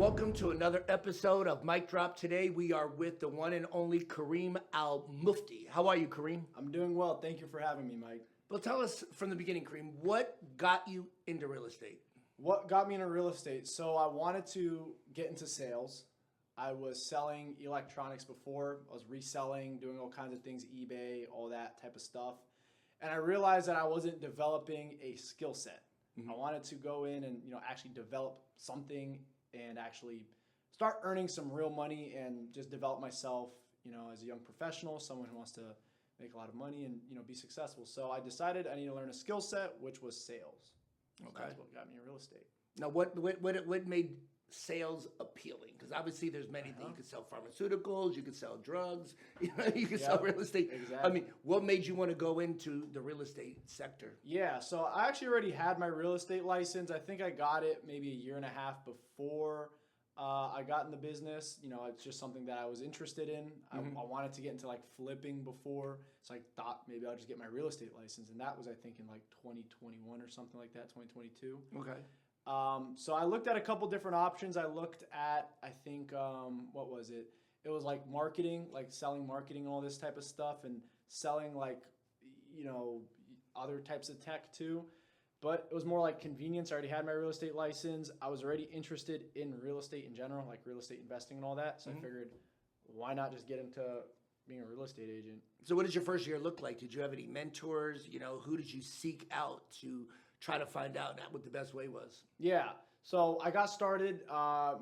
welcome to another episode of Mic Drop. Today we are with the one and only Kareem Almufti. How are you, Kareem? I'm doing well. Thank you for having me, Mike. Well, tell us from the beginning, Kareem, what got you into real estate? What got me into real estate? So I wanted to get into sales. I was selling electronics before. I was reselling, doing all kinds of things, eBay, all that type of stuff. And I realized that I wasn't developing a skill set. I wanted to go in and actually develop something and actually start earning some real money and just develop myself, as a young professional, someone who wants to make a lot of money and be successful. So I decided I need to learn a skill set, which was sales. So that's what got me in real estate. Now, what made sales appealing? Because obviously there's many things. You could sell pharmaceuticals, you could sell drugs, you could sell real estate. Exactly. I mean, what made you want to go into the real estate sector? Yeah, so I actually already had my real estate license. I think I got it maybe a year and a half before I got in the business. It's just something that I was interested in. I wanted to get into like flipping before, so I thought maybe I'll just get my real estate license, and that was I think in like 2021 or something like that, 2022. Okay. So I looked at a couple different options. I looked at, I think, what was it? It was like marketing, like selling marketing and all this type of stuff, and selling like, other types of tech too. But it was more like convenience. I already had my real estate license. I was already interested in real estate in general, like real estate investing and all that. So I figured, why not just get into being a real estate agent? So what did your first year look like? Did you have any mentors? Who did you seek out to try to find out what the best way was? Yeah. So I got started. I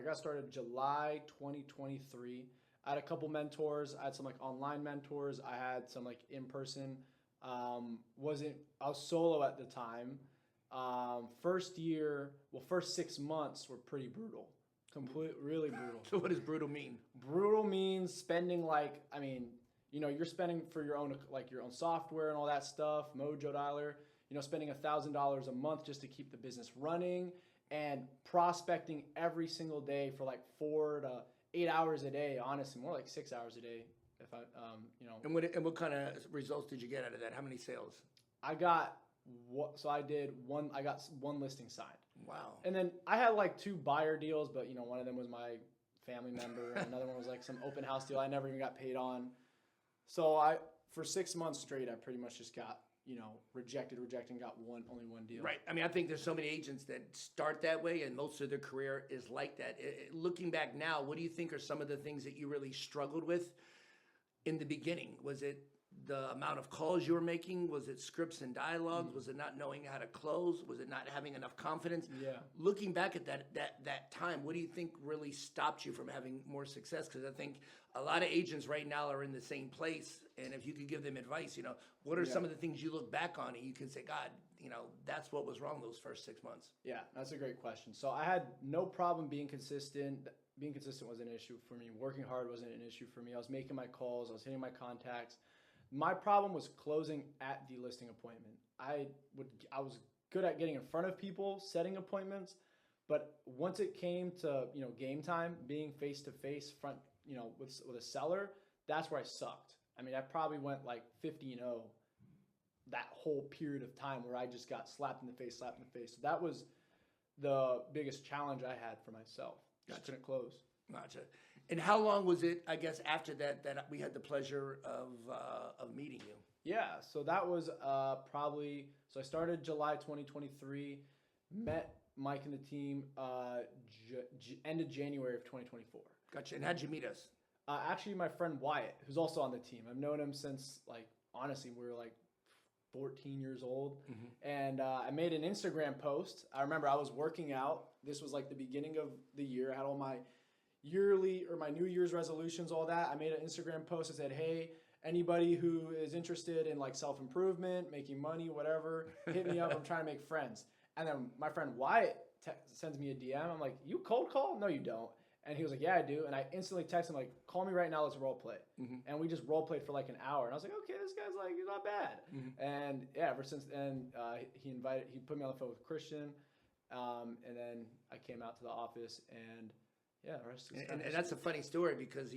got started July 2023. I had a couple mentors. I had some like online mentors. I had some like in person. I was solo at the time. First 6 months were pretty brutal. Really brutal. So what does brutal mean? Brutal means spending you're spending for your own software and all that stuff, Mojo Dialer. Spending $1,000 a month just to keep the business running and prospecting every single day for like 4 to 8 hours a day. Honestly, more like 6 hours a day. If I, And what kind of results did you get out of that? How many sales? I got I got one listing signed. Wow. And then I had like 2 buyer deals, but one of them was my family member, and another one was like some open house deal I never even got paid on. So for 6 months straight, I pretty much just got rejected, got only one deal. Right. I mean, I think there's so many agents that start that way, and most of their career is like that. Looking back now, what do you think are some of the things that you really struggled with in the beginning? Was it the amount of calls you were making? Was it scripts and dialogues? Was it not knowing how to close? Was it not having enough confidence? Yeah. Looking back at that time, what do you think really stopped you from having more success? Because I think a lot of agents right now are in the same place, and if you could give them advice, what are some of the things you look back on and you can say, God, that's what was wrong those first 6 months? Yeah, that's a great question. So I had no problem being consistent. Being consistent wasn't an issue for me. Working hard wasn't an issue for me. I was making my calls. I was hitting my contacts. My problem was closing at the listing appointment. I was good at getting in front of people, setting appointments, but once it came to game time, being face to face front with a seller, that's where I sucked. I mean, I probably went like 50-0 that whole period of time where I just got slapped in the face. So that was the biggest challenge I had for myself. Just couldn't close. Gotcha. And how long was it, I guess, after that we had the pleasure of meeting you? Yeah, so that was so I started July 2023, met Mike and the team end of January of 2024. Gotcha. And how'd you meet us? Actually, my friend Wyatt, who's also on the team. I've known him since, honestly, we were 14 years old. And I made an Instagram post. I remember I was working out. This was the beginning of the year. I had all my my New Year's resolutions, all that. I made an Instagram post that said, hey, anybody who is interested in self-improvement, making money, whatever, hit me up. I'm trying to make friends. And then my friend Wyatt sends me a DM. I'm like, you cold call? No, you don't. And he was like, yeah, I do. And I instantly texted him, call me right now, let's role play. And we just role played for an hour. And I was like, okay, this guy's he's not bad. And yeah, ever since then, he put me on the phone with Christian. And then I came out to the office and yeah, the rest is and that's a funny story because,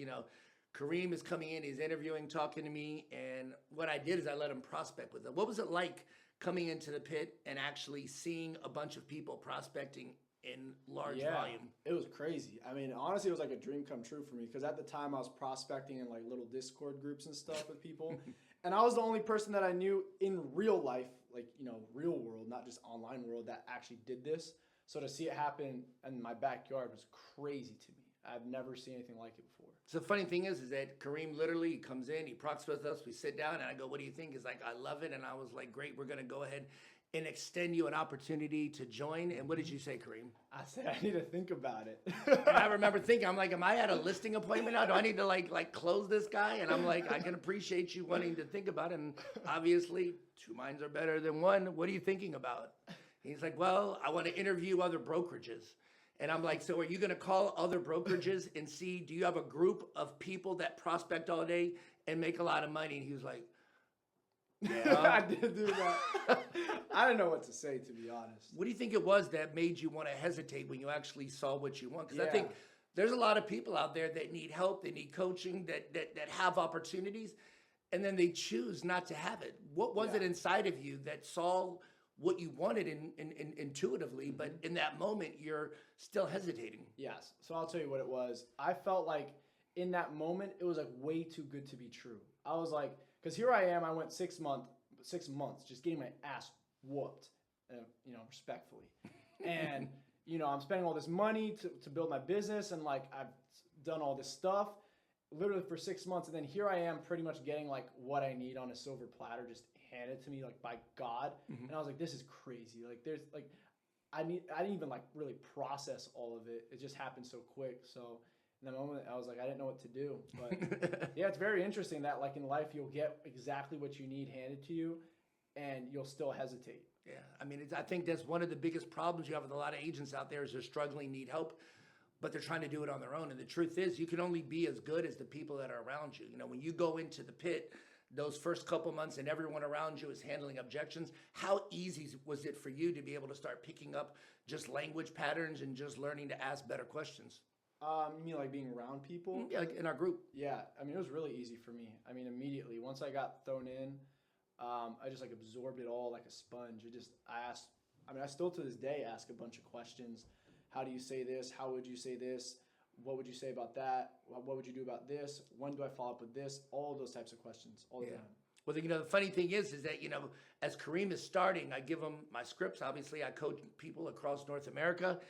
Kareem is coming in, he's interviewing, talking to me. And what I did is I let him prospect with him. What was it like coming into the pit and actually seeing a bunch of people prospecting in large volume. It was crazy. I mean, honestly, it was like a dream come true for me because at the time I was prospecting in like little Discord groups and stuff with people. And I was the only person that I knew in real life, like, real world, not just online world, that actually did this. So to see it happen in my backyard was crazy to me. I've never seen anything like it before. So the funny thing is that Kareem literally comes in, he procs with us, we sit down, and I go, what do you think? He's like, I love it. And I was like, great, we're going to go ahead and extend you an opportunity to join. And what did you say, Kareem? I said, I need to think about it. And I remember thinking, I'm like, am I at a listing appointment now? Do I need to like close this guy? And I'm like, I can appreciate you wanting to think about it. And obviously, two minds are better than one. What are you thinking about? He's like, well, I want to interview other brokerages. And I'm like, so are you going to call other brokerages and see, do you have a group of people that prospect all day and make a lot of money? And he was like, yeah. I did do that. I didn't know what to say, to be honest. What do you think it was that made you want to hesitate when you actually saw what you want? Because I think there's a lot of people out there that need help, they need coaching, that have opportunities, and then they choose not to have it. What was it inside of you that saw what you wanted intuitively, but in that moment, you're still hesitating? Yes. So I'll tell you what it was. I felt like in that moment, it was like way too good to be true. I was like, because here I am, I went 6 months just getting my ass whooped, respectfully. And, I'm spending all this money to build my business, and like I've done all this stuff literally for 6 months. And then here I am pretty much getting like what I need on a silver platter, just handed to me like by God. And I was like, this is crazy. Like there's like, I didn't even like really process all of it. It just happened so quick. So in the moment I was like, I didn't know what to do. But yeah, it's very interesting that like in life, you'll get exactly what you need handed to you and you'll still hesitate. Yeah. I mean, I think that's one of the biggest problems you have with a lot of agents out there is they're struggling, need help, but they're trying to do it on their own. And the truth is you can only be as good as the people that are around you. When you go into the pit, those first couple months and everyone around you is handling objections, how easy was it for you to be able to start picking up just language patterns and just learning to ask better questions? You mean like being around people? Yeah, like in our group. Yeah, I mean, it was really easy for me. I mean, immediately, once I got thrown in, I just like absorbed it all like a sponge. I still to this day ask a bunch of questions. How do you say this? How would you say this? What would you say about that? What would you do about this? When do I follow up with this? All those types of questions all the time. Well, the funny thing is that, as Kareem is starting, I give him my scripts. Obviously, I coach people across North America.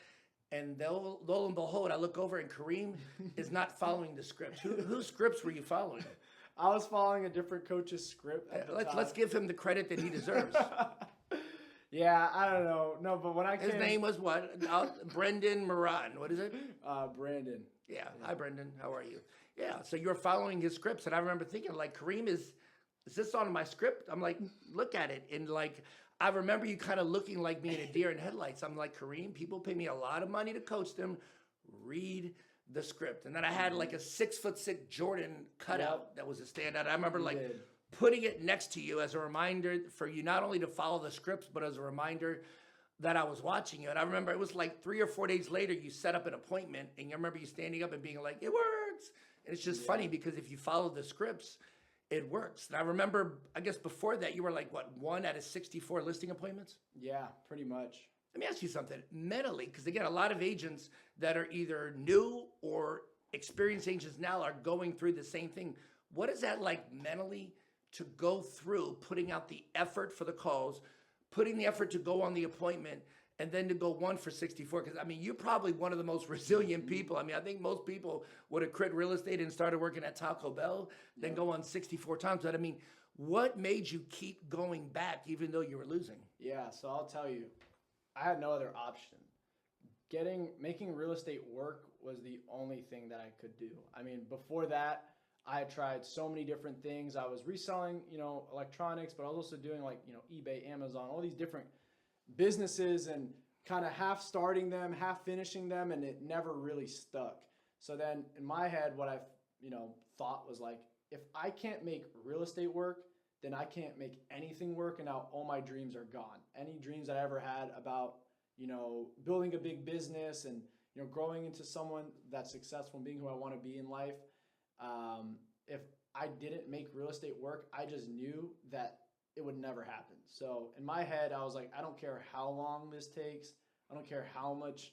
And lo and behold, I look over and Kareem is not following the scripts. Whose scripts were you following? I was following a different coach's script. Let's give him the credit that he deserves. Yeah, I don't know. No, but when His name was what? Brendan Moran. What is it? Brandon. Yeah. Hi, Brendan. How are you? Yeah. So you're following his scripts. And I remember thinking, like, Kareem, is this on my script? I'm like, look at it. And like, I remember you kind of looking like me in a deer in headlights. I'm like, Kareem, people pay me a lot of money to coach them. Read the script. And then I had like a 6'6" Jordan cutout that was a standout. I remember putting it next to you as a reminder for you not only to follow the scripts, but as a reminder that I was watching you. And I remember it was like 3 or 4 days later, you set up an appointment, and I remember you standing up and being like, it works. And it's just funny because if you follow the scripts, it works. And I remember, I guess before that, you were like, what, 1 out of 64 listing appointments? Yeah, pretty much. Let me ask you something. Mentally, because again, a lot of agents that are either new or experienced agents now are going through the same thing. What is that like mentally to go through putting out the effort for the calls, putting the effort to go on the appointment, and then to go 1 for 64? Because, I mean, you're probably one of the most resilient people. I mean, I think most people would have quit real estate and started working at Taco Bell, then go on 64 times. But, I mean, what made you keep going back even though you were losing? Yeah, so I'll tell you, I had no other option. Making real estate work was the only thing that I could do. I mean, before that, I had tried so many different things. I was reselling, electronics, but I was also doing like, eBay, Amazon, all these different businesses and kind of half starting them, half finishing them, and it never really stuck. So then in my head, what I, thought was like, if I can't make real estate work, then I can't make anything work. And now all my dreams are gone. Any dreams that I ever had about, building a big business and, growing into someone that's successful and being who I want to be in life. If I didn't make real estate work, I just knew that it would never happen. So in my head, I was like, I don't care how long this takes. I don't care how much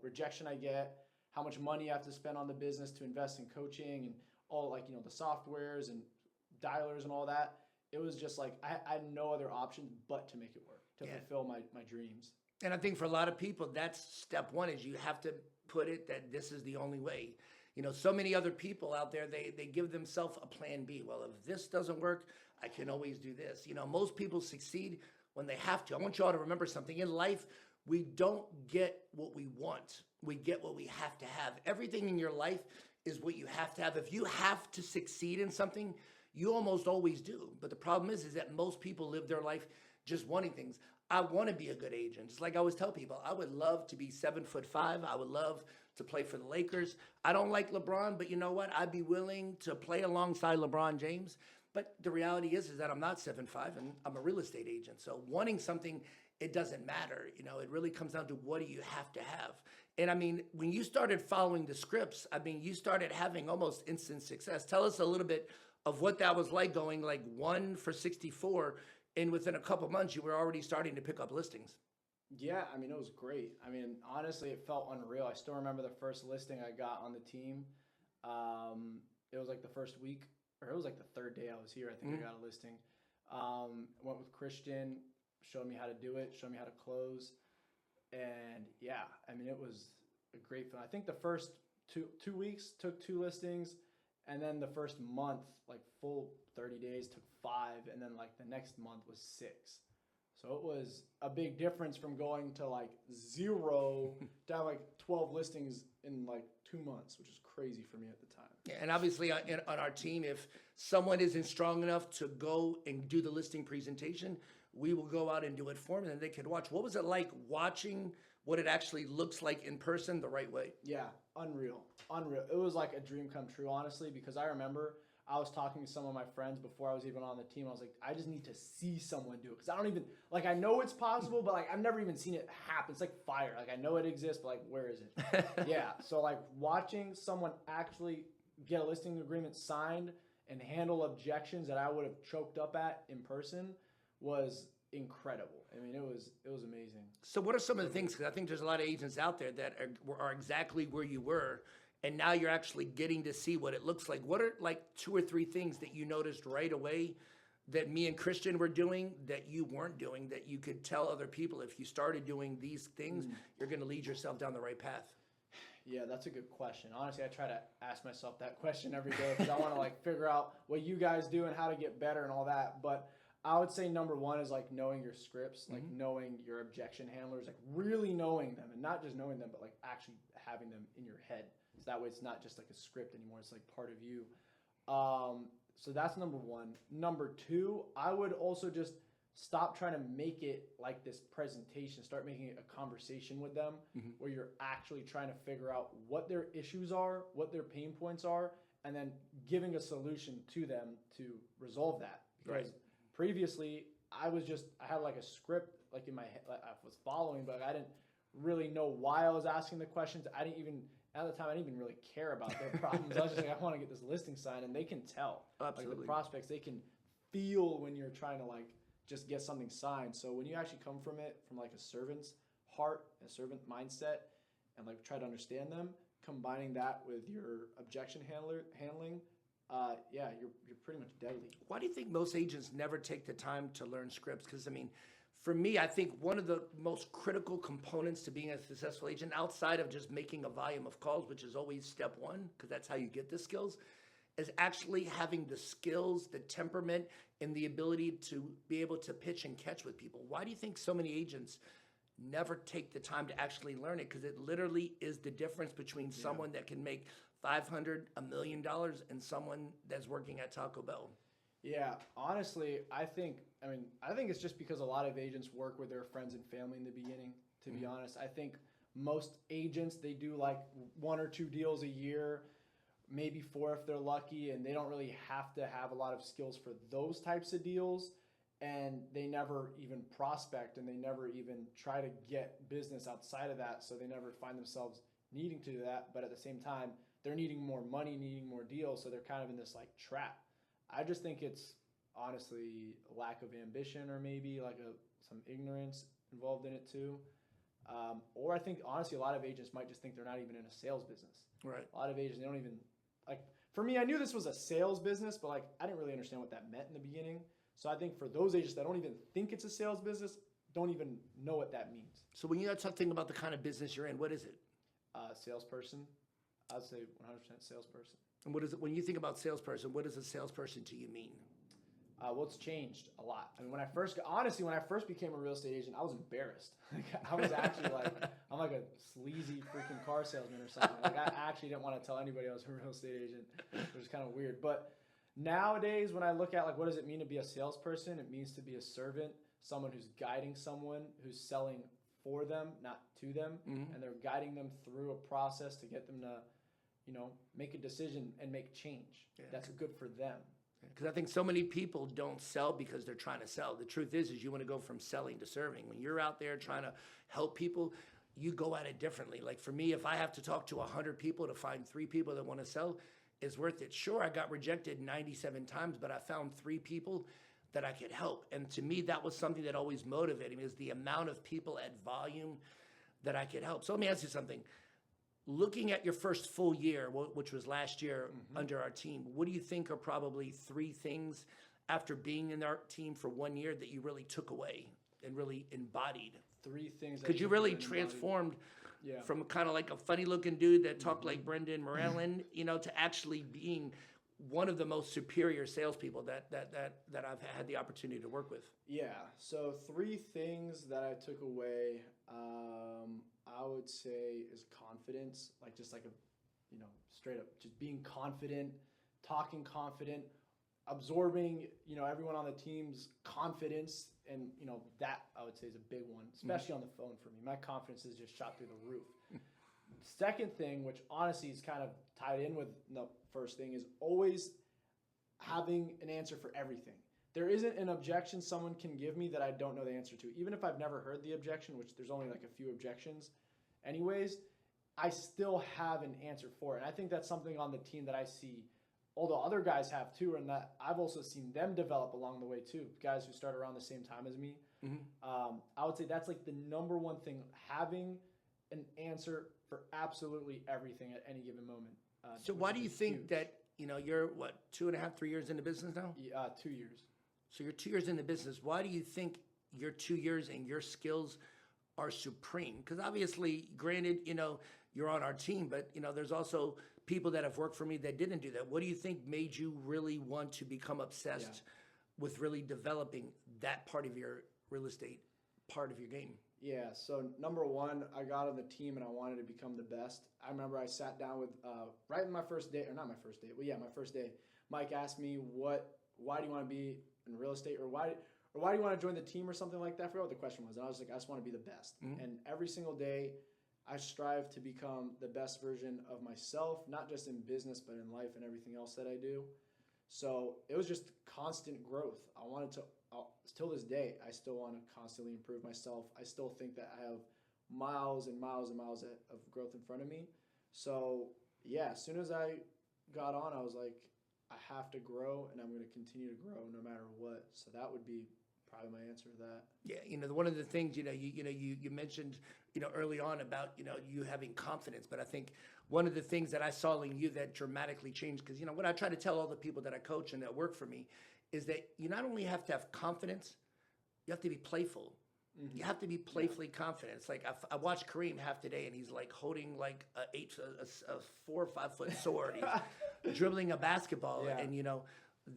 rejection I get, how much money I have to spend on the business to invest in coaching and all the softwares and dialers and all that. It was just like I had no other option but to make it work, to fulfill my dreams. And I think for a lot of people, that's step one, is you have to put it that this is the only way. So many other people out there, they give themselves a plan B. Well, if this doesn't work, I can always do this. Most people succeed when they have to. I want you all to remember something. In life, we don't get what we want. We get what we have to have. Everything in your life is what you have to have. If you have to succeed in something, you almost always do. But the problem is that most people live their life just wanting things. I want to be a good agent. It's like I always tell people, I would love to be 7'5". I would love to play for the Lakers. I don't like LeBron, but you know what? I'd be willing to play alongside LeBron James. But the reality is that I'm not 7'5", and I'm a real estate agent. So wanting something, it doesn't matter. It really comes down to what do you have to have. And I mean, when you started following the scripts, I mean, you started having almost instant success. Tell us a little bit of what that was like, going like 1 for 64, and within a couple months, you were already starting to pick up listings. Yeah, I mean, it was great. I mean, honestly, it felt unreal. I still remember the first listing I got on the team. It was like the first week, or it was like the third day I was here. I think I got a listing. Went with Christian, showed me how to do it, showed me how to close. And yeah, I mean, it was a great feeling. I think the first two weeks took 2 listings. And then the first month, like full 30 days, took 5. And then like the next month was 6. So it was a big difference from going to like 0 to have like 12 listings in like 2 months, which is crazy for me at the time. Yeah, and obviously on our team, if someone isn't strong enough to go and do the listing presentation, we will go out and do it for them, and they can watch. What was it like watching what it actually looks like in person the right way? Yeah, unreal. It was like a dream come true, honestly, because I remember I was talking to some of my friends before I was even on the team. I was like, I just need to see someone do it, because I don't even, like, I know it's possible, but like I've never even seen it happen. It's like fire. Like I know it exists, but like where is it? Yeah, so like watching someone actually get a listing agreement signed and handle objections that I would have choked up at in person was incredible. I mean, it was amazing. So what are some of the things, because I think there's a lot of agents out there that are exactly where you were, and now you're actually getting to see what it looks like. What are like 2 or 3 things that you noticed right away that me and Christian were doing that you weren't doing, that you could tell other people, if you started doing these things, you're going to lead yourself down the right path? Yeah, that's a good question. Honestly, I try to ask myself that question every day because I want to like figure out what you guys do and how to get better and all that. But I would say number 1 is like knowing your scripts, like knowing your objection handlers, like really knowing them, and not just knowing them, but like actually having them in your head. So that way it's not just like a script anymore. It's like part of you. So that's number 1. Number 2, I would also just stop trying to make it like this presentation. Start making it a conversation with them where you're actually trying to figure out what their issues are, what their pain points are, and then giving a solution to them to resolve that. Because previously, I had like a script like in my head, like I was following, but I didn't really know why I was asking the questions. At the time, I didn't even really care about their problems. I was just like, I want to get this listing signed, and they can tell. Absolutely. Like the prospects, they can feel when you're trying to like just get something signed. So when you actually come from it, from like a servant's heart, a servant mindset, and like try to understand them, combining that with your objection handling, you're pretty much deadly. Why do you think most agents never take the time to learn scripts? Because I mean, for me, I think one of the most critical components to being a successful agent, outside of just making a volume of calls, which is always step 1, because that's how you get the skills, is actually having the skills, the temperament, and the ability to be able to pitch and catch with people. Why do you think so many agents never take the time to actually learn it? Because it literally is the difference between someone that can make $500, $1 million, and someone that's working at Taco Bell. Yeah, honestly, I think it's just because a lot of agents work with their friends and family in the beginning, to be honest. I think most agents, they do like 1 or 2 deals a year, maybe 4 if they're lucky, and they don't really have to have a lot of skills for those types of deals, and they never even prospect, and they never even try to get business outside of that, so they never find themselves needing to do that, but at the same time, they're needing more money, needing more deals, so they're kind of in this like trap. I just think it's honestly lack of ambition, or maybe like some ignorance involved in it too. Or I think, honestly, a lot of agents might just think they're not even in a sales business. Right. A lot of agents, they don't even, like, for me, I knew this was a sales business, but like, I didn't really understand what that meant in the beginning. So I think for those agents that don't even think it's a sales business, don't even know what that means. So when you're talking about the kind of business you're in, what is it? Salesperson. I'd say 100% salesperson. And what is it, when you think about salesperson, what does a salesperson to you mean? Well, it's changed a lot. I mean, when I first became a real estate agent, I was embarrassed. Like, I was actually like, I'm like a sleazy freaking car salesman or something. Like, I actually didn't want to tell anybody I was a real estate agent, which is kind of weird. But nowadays, when I look at like, what does it mean to be a salesperson? It means to be a servant, someone who's guiding someone, who's selling for them, not to them, and they're guiding them through a process to get them to, make a decision and make change. Yeah. That's good for them. Because I think so many people don't sell because they're trying to sell. The truth is you want to go from selling to serving. When you're out there trying to help people, you go at it differently. Like for me, if I have to talk to 100 people to find 3 people that want to sell, it's worth it. Sure, I got rejected 97 times, but I found 3 people that I could help. And to me, that was something that always motivated me, is the amount of people at volume that I could help. So let me ask you something. Looking at your first full year, which was last year under our team, what do you think are probably 3 things after being in our team for 1 year that you really took away and really embodied? 3 things. Because you really transformed from kind of like a funny looking dude that talked like Brendan Morellin, to actually being one of the most superior salespeople that I've had the opportunity to work with. Yeah. So 3 things that I took away, I would say is confidence, like just like straight up just being confident, talking confident, absorbing, everyone on the team's confidence. And, that I would say is a big one, especially on the phone for me. My confidence is just shot through the roof. Second thing, which honestly is kind of tied in with the first thing, is always having an answer for everything. There isn't an objection someone can give me that I don't know the answer to. Even if I've never heard the objection, which there's only like a few objections anyways, I still have an answer for it. And I think that's something on the team that I see although other guys have too, and that I've also seen them develop along the way too, guys who start around the same time as me. I would say that's like the number one thing, having an answer for absolutely everything at any given moment. So why do you think that, you're 2.5, 3 years in the business now? 2 years. So you're 2 years in the business. Why do you think your 2 years and your skills are supreme? Because obviously, granted, you're on our team, but there's also people that have worked for me that didn't do that. What do you think made you really want to become obsessed with really developing that part of your real estate, part of your game? Yeah, so number one, I got on the team and I wanted to become the best. I remember I sat down with, right in my first day, or not my first day, but yeah, my first day, Mike asked me, why do you want to be in real estate, or why do you want to join the team or something like that? I forgot what the question was. And I was like, I just want to be the best. And every single day, I strive to become the best version of myself, not just in business, but in life and everything else that I do. So it was just constant growth. I wanted to, till this day, I still want to constantly improve myself. I still think that I have miles and miles and miles of growth in front of me. So yeah, as soon as I got on, I was like, I have to grow, and I'm going to continue to grow no matter what. So that would be probably my answer to that. Yeah, one of the things, you mentioned, early on about, you having confidence, but I think one of the things that I saw in you that dramatically changed, because, what I try to tell all the people that I coach and that work for me is that you not only have to have confidence, you have to be playful. You have to be playfully confident. It's like I watched Kareem half today, and he's like holding like a 4 or 5 foot sword. He's dribbling a basketball, and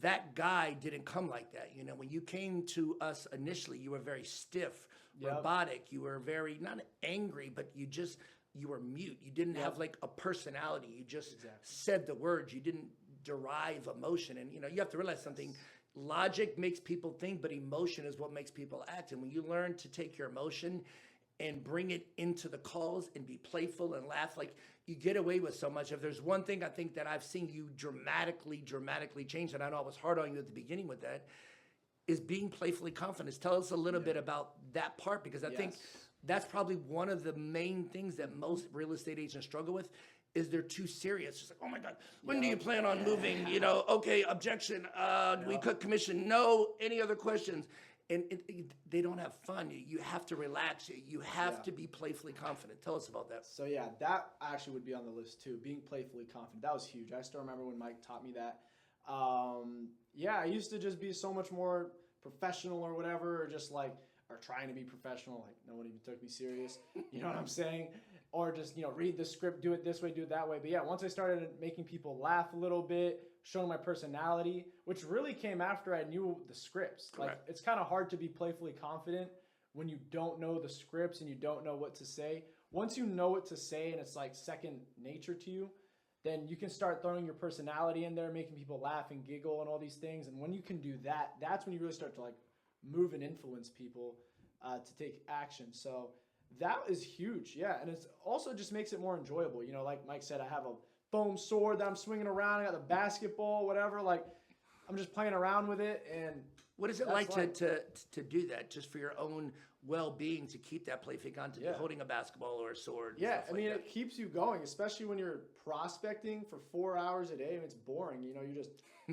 that guy didn't come like that. When you came to us initially, you were very stiff, robotic. You were very not angry, but you were mute. You didn't have like a personality. You just said the words. You didn't derive emotion, and you have to realize something. Logic makes people think, but emotion is what makes people act. And when you learn to take your emotion and bring it into the calls and be playful and laugh, like, you get away with so much. If there's one thing I think that I've seen you dramatically change, and I know I was hard on you at the beginning with that, is being playfully confident. Tell us a little bit about that part, because I think that's probably one of the main things that most real estate agents struggle with. Is they're too serious. Just like, oh my God, when do you plan on moving? Okay, objection, we cut commission. No, any other questions? and they don't have fun. You have to relax. You have Yeah. to be playfully confident. Tell us about that. So yeah, that actually would be on the list too. Being playfully confident. That was huge. I still remember when Mike taught me that. Yeah, I used to just be so much more professional or whatever, or just like, or trying to be professional. Like no one even took me serious. You know what I'm saying? Or just, read the script, do it this way, do it that way. But yeah, once I started making people laugh a little bit, showing my personality, which really came after I knew the scripts. Correct. Like it's kind of hard to be playfully confident when you don't know the scripts and you don't know what to say. Once you know what to say and it's like second nature to you, then you can start throwing your personality in there, making people laugh and giggle and all these things. And when you can do that, that's when you really start to like move and influence people to take action. So that is huge. Yeah. And it's also just makes it more enjoyable. Like Mike said, I have a foam sword that I'm swinging around. I got the basketball, whatever. Like I'm just playing around with it. And what is it like to do that just for your own well-being, to keep that playful content, holding a basketball or a sword? Yeah, I mean, it keeps you going, especially when you're prospecting for 4 hours a day. I mean, it's boring. You're just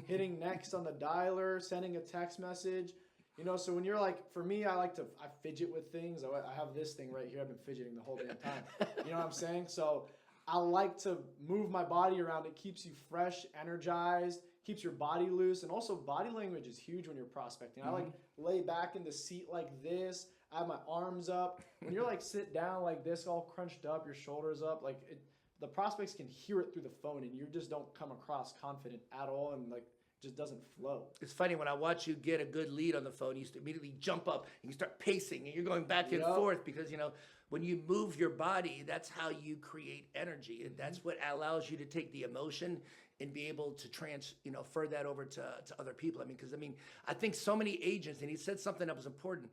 hitting next on the dialer, sending a text message. So when you're like, for me, I fidget with things. I have this thing right here. I've been fidgeting the whole damn time. You know what I'm saying? So I like to move my body around. It keeps you fresh, energized, keeps your body loose. And also body language is huge when you're prospecting. Mm-hmm. I lay back in the seat like this. I have my arms up. When you're sit down like this, all crunched up, your shoulders up, the prospects can hear it through the phone, and you just don't come across confident at all, and just doesn't flow. It's funny when I watch you get a good lead on the phone, you used to immediately jump up and you start pacing, and you're going back and forth because when you move your body, that's how you create energy, and that's what allows you to take the emotion and be able to transfer that over to other people. Because I think so many agents, and he said something that was important.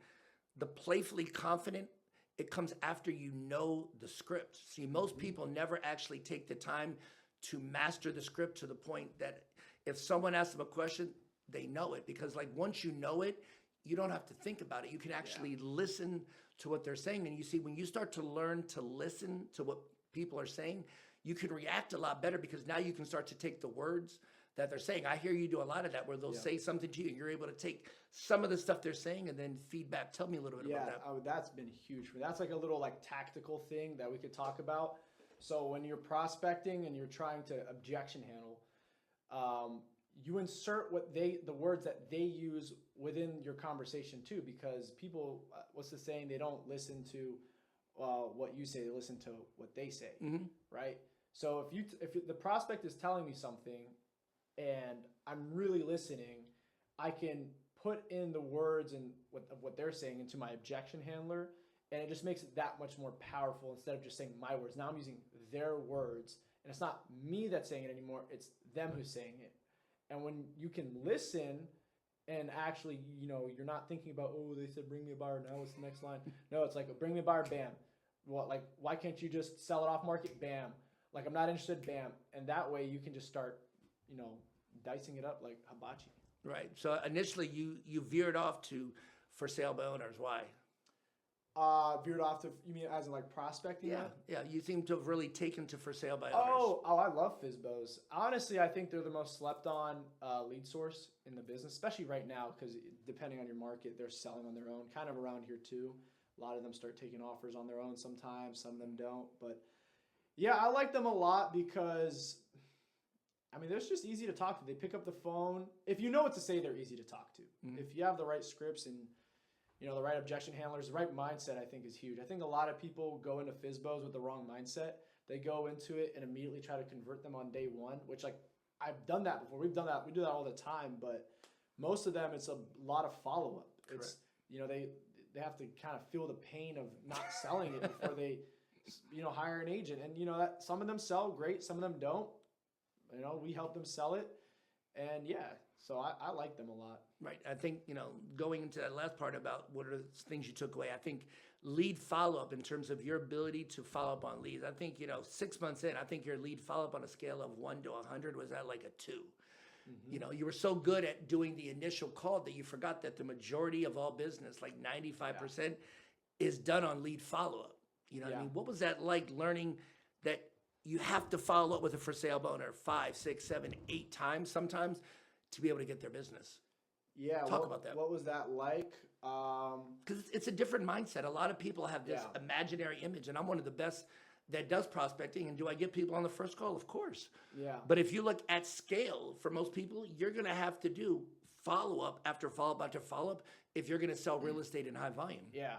The playfully confident, it comes after you know the script. See, most people never actually take the time to master the script to the point that if someone asks them a question, they know it. Because once you know it, you don't have to think about it. You can actually listen to what they're saying. And you see, when you start to learn to listen to what people are saying, you can react a lot better, because now you can start to take the words that they're saying. I hear you do a lot of that, where they'll say something to you and you're able to take some of the stuff they're saying and then feedback. Tell me a little bit about that. Yeah, that's been huge for me. That's a little tactical thing that we could talk about. So when you're prospecting and you're trying to objection handle, you insert the words that they use within your conversation too, because people, what's the saying? They don't listen to what you say; they listen to what they say, right? So if the prospect is telling me something and I'm really listening, I can put in the words and what they're saying into my objection handler, and it just makes it that much more powerful instead of just saying my words. Now I'm using their words, and it's not me that's saying it anymore, it's them who's saying it. And when you can listen and actually, you're not thinking about, oh, they said bring me a buyer, now what's the next line? No, it's bring me a buyer, bam. Why can't you just sell it off market, bam. I'm not interested, bam. And that way you can just start, dicing it up like hibachi. Right. So initially you veered off to for sale by owners. Why? Veered off to, you mean as in prospecting? Yeah. You seem to have really taken to for sale by owners. Oh, I love FSBOs. Honestly, I think they're the most slept on lead source in the business, especially right now, because depending on your market, they're selling on their own. Kind of around here too. A lot of them start taking offers on their own sometimes. Some of them don't. But yeah, I like them a lot because they're just easy to talk to. They pick up the phone. If you know what to say, they're easy to talk to. Mm-hmm. If you have the right scripts and the right objection handlers, the right mindset, I think is huge. I think a lot of people go into FSBOs with the wrong mindset. They go into it and immediately try to convert them on day one, which I've done that before. We've done that. We do that all the time. But most of them, it's a lot of follow-up. Correct. It's they have to kind of feel the pain of not selling it before they hire an agent. And that some of them sell great, some of them don't. We help them sell it. And so I like them a lot. Right. I think, going into that last part about what are the things you took away, I think lead follow-up in terms of your ability to follow up on leads. I think, 6 months in, I think your lead follow-up on a scale of 1 to 100 was at a 2. Mm-hmm. You were so good at doing the initial call that you forgot that the majority of all business, 95%, is done on lead follow-up. What I mean? What was that like, learning that you have to follow up with a for sale owner 5, 6, 7, 8 times sometimes to be able to get their business? Yeah. Talk about that. What was that like? Because it's a different mindset. A lot of people have this imaginary image, and I'm one of the best that does prospecting. And do I get people on the first call? Of course. Yeah. But if you look at scale, for most people, you're going to have to do follow-up after follow-up after follow-up if you're going to sell real estate in high volume. Yeah.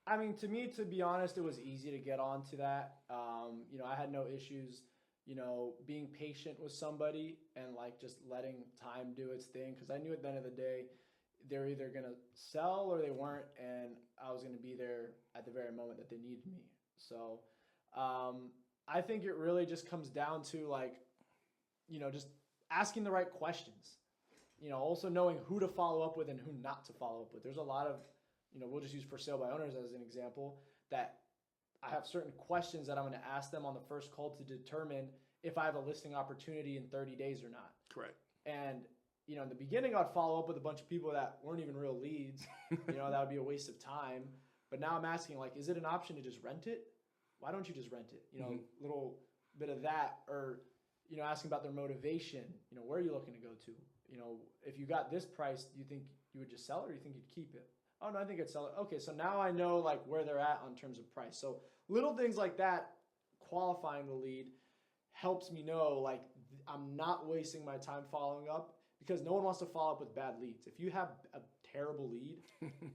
I mean, to me, to be honest, it was easy to get onto that. You know, I had no issues, you know, being patient with somebody and like just letting time do its thing. Because I knew at the end of the day, they're either going to sell or they weren't. And I was going to be there at the very moment that they needed me. So I think it really just comes down to like, you know, just asking the right questions. You know, also knowing who to follow up with and who not to follow up with. There's a lot of, you know, we'll just use for sale by owners as an example, that I have certain questions that I'm going to ask them on the first call to determine if I have a listing opportunity in 30 days or not. Correct. And, you know, in the beginning, I'd follow up with a bunch of people that weren't even real leads. You know, that would be a waste of time. But now I'm asking, like, is it an option to just rent it? Why don't you just rent it? You know, little bit of that, or, you know, asking about their motivation. You know, where are you looking to go to? You know, if you got this price, do you think you would just sell it or do you think you'd keep it? Oh, no, I think I'd sell it. Okay, so now I know like where they're at on terms of price. So little things like that, qualifying the lead, helps me know like I'm not wasting my time following up, because no one wants to follow up with bad leads. If you have a terrible lead,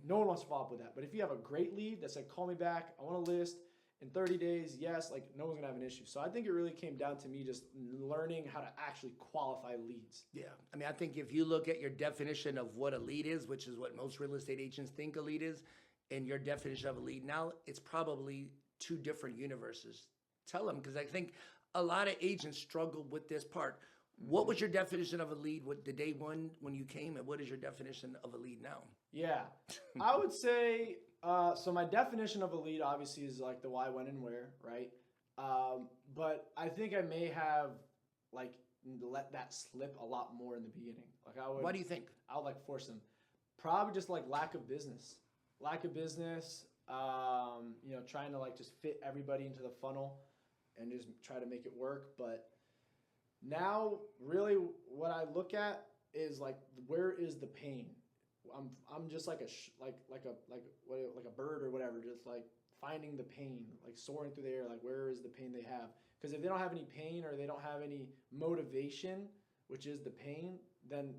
no one wants to follow up with that. But if you have a great lead that said, call me back, I want to list in 30 days, yes, like no one's gonna have an issue. So I think it really came down to me just learning how to actually qualify leads. Yeah. I mean, I think if you look at your definition of what a lead is, which is what most real estate agents think a lead is, and your definition of a lead now, it's probably two different universes. Tell them, because I think a lot of agents struggle with this part. What was your definition of a lead the day one when you came, and what is your definition of a lead now? Yeah, I would say, so my definition of a lead obviously is like the why, when, and where, right? But I think I may have like let that slip a lot more in the beginning. Like I would. Why do you think? I would like force them. Probably just like lack of business. You know, trying to like just fit everybody into the funnel and just try to make it work. But now really what I look at is like, where is the pain? I'm just like a bird or whatever, just like finding the pain, like soaring through the air, like where is the pain they have? Because if they don't have any pain or they don't have any motivation, which is the pain, then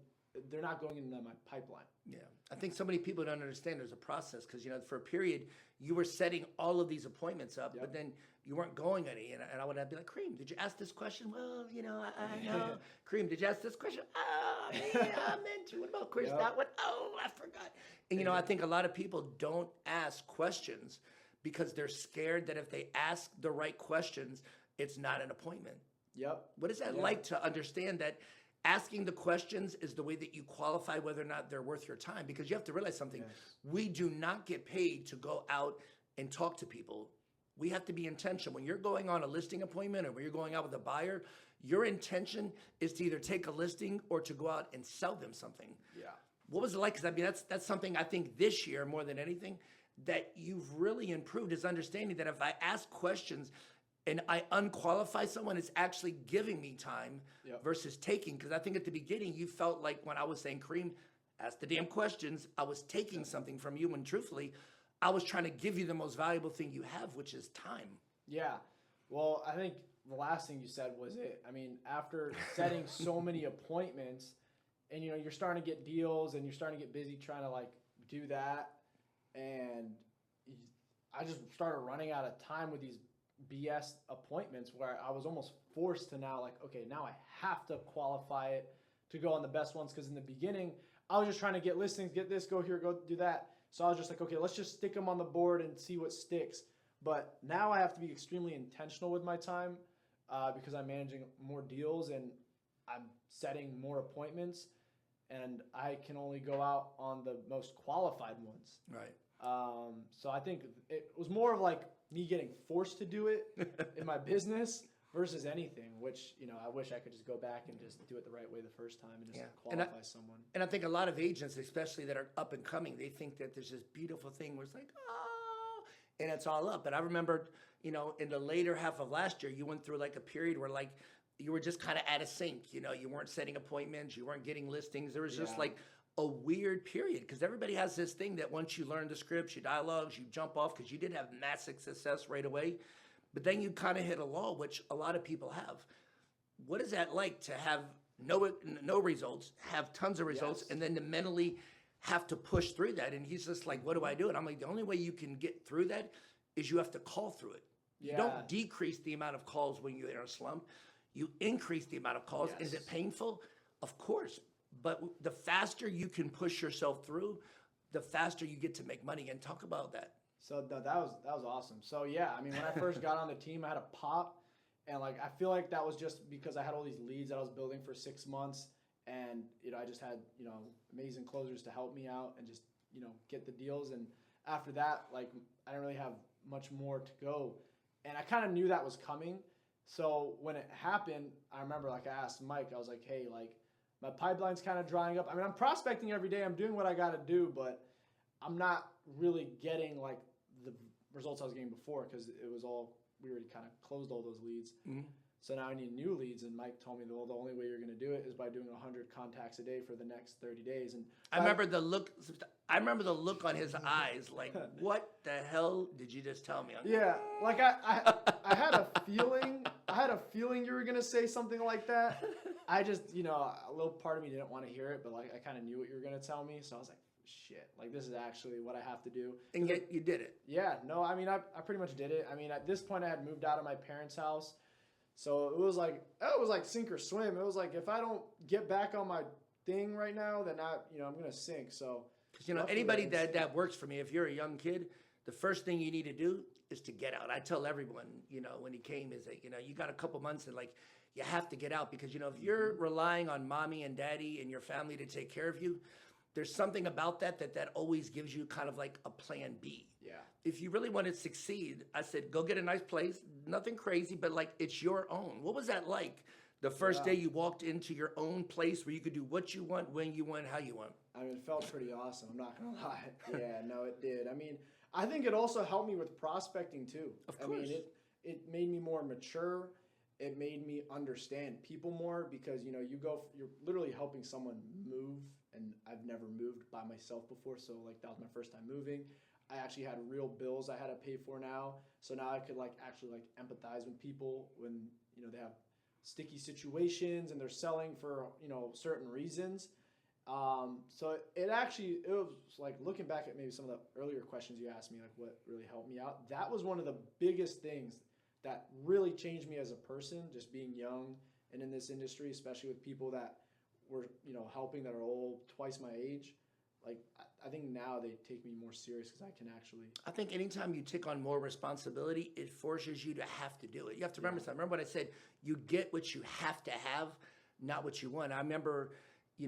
they're not going into my pipeline. Yeah. I think so many people don't understand there's a process, because, you know, for a period, you were setting all of these appointments up, but then you weren't going any. And I would be like, Kareem, did you ask this question? Well, you know, I know. Kareem, did you ask this question? Oh, man, I meant to. What about Chris? That one? Oh, I forgot. And, you know, I think a lot of people don't ask questions because they're scared that if they ask the right questions, it's not an appointment. Yep. What is that like to understand that asking the questions is the way that you qualify whether or not they're worth your time? Because you have to realize something. Yes. We do not get paid to go out and talk to people. We have to be intentional. When you're going on a listing appointment or when you're going out with a buyer, your intention is to either take a listing or to go out and sell them something. Yeah. What was it like? Because I mean, that's something I think this year more than anything that you've really improved, is understanding that if I ask questions and I unqualify someone, it's actually giving me time versus taking. Because I think at the beginning, you felt like when I was saying, Kareem, ask the damn questions, I was taking something from you when truthfully, I was trying to give you the most valuable thing you have, which is time. Yeah. Well, I think the last thing you said was it. I mean, after setting so many appointments and, you know, you're starting to get deals and you're starting to get busy trying to like do that. And I just started running out of time with these BS appointments where I was almost forced to now like, okay, now I have to qualify it to go on the best ones. Because in the beginning, I was just trying to get listings, get this, go here, go do that. So I was just like, okay, let's just stick them on the board and see what sticks. But now I have to be extremely intentional with my time because I'm managing more deals and I'm setting more appointments, and I can only go out on the most qualified ones. Right. So I think it was more of like me getting forced to do it in my business versus anything, which, you know, I wish I could just go back and just do it the right way the first time and just qualify someone. And I think a lot of agents, especially that are up and coming, they think that there's this beautiful thing where it's like, oh, and it's all up. But I remember, you know, in the later half of last year, you went through like a period where like you were just kind of out of sync. You know, you weren't setting appointments, you weren't getting listings. There was just like a weird period because everybody has this thing that once you learn the scripts, your dialogues, you jump off because you did have massive success right away. But then you kind of hit a lull, which a lot of people have. What is that like to have no results, have tons of results, Yes. and then to mentally have to push through that? And he's just like, what do I do? And I'm like, the only way you can get through that is you have to call through it. You Yeah. don't decrease the amount of calls when you're in a slump. You increase the amount of calls. Yes. Is it painful? Of course. But the faster you can push yourself through, the faster you get to make money. And talk about that. So that was awesome. So yeah, I mean, when I first got on the team, I had a pop, and like I feel like that was just because I had all these leads that I was building for 6 months, and I just had amazing closers to help me out and just get the deals. And after that, like I didn't really have much more to go, and I kind of knew that was coming. So when it happened, I remember like I asked Mike, I was like, hey, like my pipeline's kind of drying up. I mean, I'm prospecting every day. I'm doing what I got to do, but I'm not really getting like the results I was getting before because it was all, we already kind of closed all those leads. Mm-hmm. So now I need new leads. And Mike told me, well, the only way you're going to do it is by doing 100 contacts a day for the next 30 days. And I remember the look on his eyes, like, what the hell did you just tell me? Yeah, like I had a feeling you were gonna say something like that. I just, a little part of me didn't want to hear it, but like I kind of knew what you were gonna tell me, so I was like, shit, like this is actually what I have to do. And yet you did it. Yeah, no, I mean I pretty much did it. I mean at this point I had moved out of my parents' house, so it was like sink or swim. It was like if I don't get back on my thing right now, then I'm gonna sink. So. Because anybody that works for me, if you're a young kid, the first thing you need to do is to get out. I tell everyone, when he came, is that you got a couple months and like you have to get out because if you're relying on mommy and daddy and your family to take care of you, there's something about that always gives you kind of like a plan B. Yeah. If you really want to succeed, I said go get a nice place, nothing crazy, but like it's your own. What was that like? The first day you walked into your own place where you could do what you want, when you want, how you want. I mean, it felt pretty awesome. I'm not going to lie. Yeah, no, it did. I mean, I think it also helped me with prospecting too. Of course. I mean, it made me more mature. It made me understand people more because, you're literally helping someone move, and I've never moved by myself before. So like that was my first time moving. I actually had real bills I had to pay for now. So now I could actually empathize with people when, they have sticky situations and they're selling for certain reasons. So it was like looking back at maybe some of the earlier questions you asked me, like what really helped me out. That was one of the biggest things that really changed me as a person, just being young and in this industry, especially with people that were helping that are all twice my age. Like I think now they take me more serious because I can actually. I think anytime you take on more responsibility, it forces you to have to do it. You have to remember something. Remember what I said? You get what you have to have, not what you want. I remember,